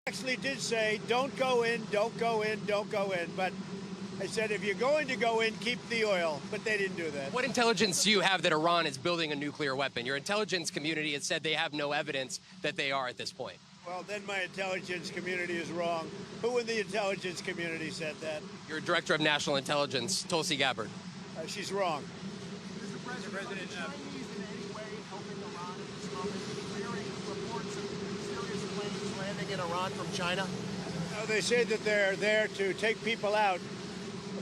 Actually did say, don't go in, don't go in, don't go in. But I said, if you're going to go in, keep the oil. But they didn't do that. What intelligence do you have that Iran is building a nuclear weapon? Your intelligence community has said they have no evidence that they are at this point. Well, then my intelligence community is wrong. Who in the intelligence community said that? Your director of national intelligence, Tulsi Gabbard. She's wrong. Mr. President, Chinese in any way helping Iran at this moment, clearing reports of serious planes landing in Iran from China? They say that they're there to take people out,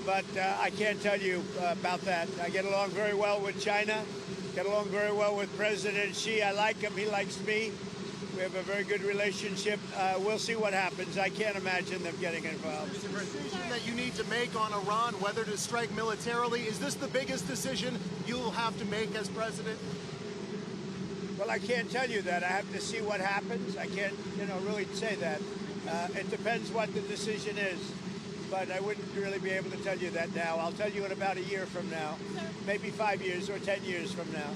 but I can't tell you about that. I get along very well with China, get along very well with President Xi. I like him, he likes me. We have a very good relationship. We'll see what happens. I can't imagine them getting involved. The decision that you need to make on Iran, whether to strike militarily, is this the biggest decision you'll have to make as president? Well, I can't tell you that. I have to see what happens. I can't, really say that. It depends what the decision is. But I wouldn't really be able to tell you that now. I'll tell you in about a year from now, maybe 5 years or 10 years from now.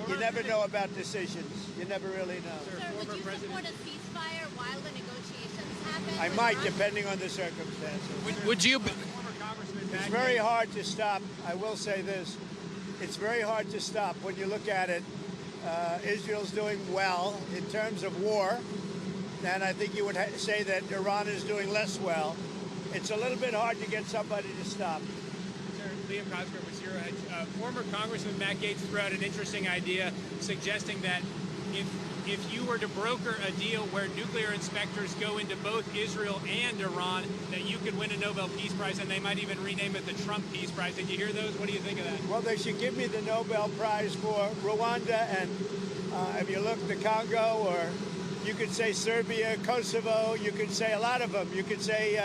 You never know about decisions. You never really know. Sir, would you support a ceasefire while the negotiations happen? I might, depending on the circumstances. Would you? It's very hard to stop. I will say this. It's very hard to stop when you look at it. Israel's doing well in terms of war, and I think you would say that Iran is doing less well. It's a little bit hard to get somebody to stop. Sir, Liam Cosgrove was here. Former Congressman Matt Gaetz threw out an interesting idea suggesting that if you were to broker a deal where nuclear inspectors go into both Israel and Iran, that you could win a Nobel Peace Prize, and they might even rename it the Trump Peace Prize. Did you hear those? What do you think of that? Well, they should give me the Nobel Prize for Rwanda and, if you look, the Congo, or you could say Serbia, Kosovo, you could say a lot of them. You could say,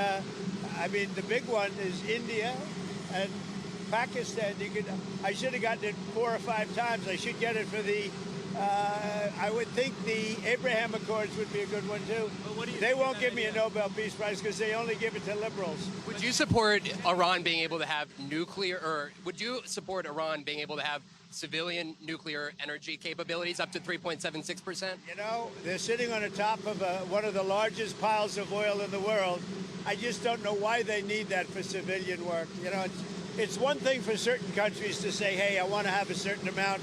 the big one is India and Pakistan. I should have gotten it 4 or 5 times. I should get it for the, I would think the Abraham Accords would be a good one too. They won't give me a Nobel Peace Prize because they only give it to liberals. Would you support Iran being able to have nuclear, or would you support Iran being able to have civilian nuclear energy capabilities up to 3.76%? They're sitting on the top of one of the largest piles of oil in the world. I just don't know why they need that for civilian work. It's one thing for certain countries to say, hey, I want to have a certain amount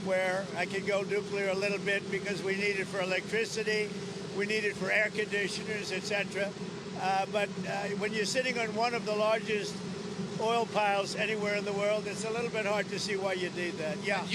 where I can go nuclear a little bit because we need it for electricity, we need it for air conditioners, etc. But when you're sitting on one of the largest oil piles anywhere in the world, it's a little bit hard to see why you need that. Yeah.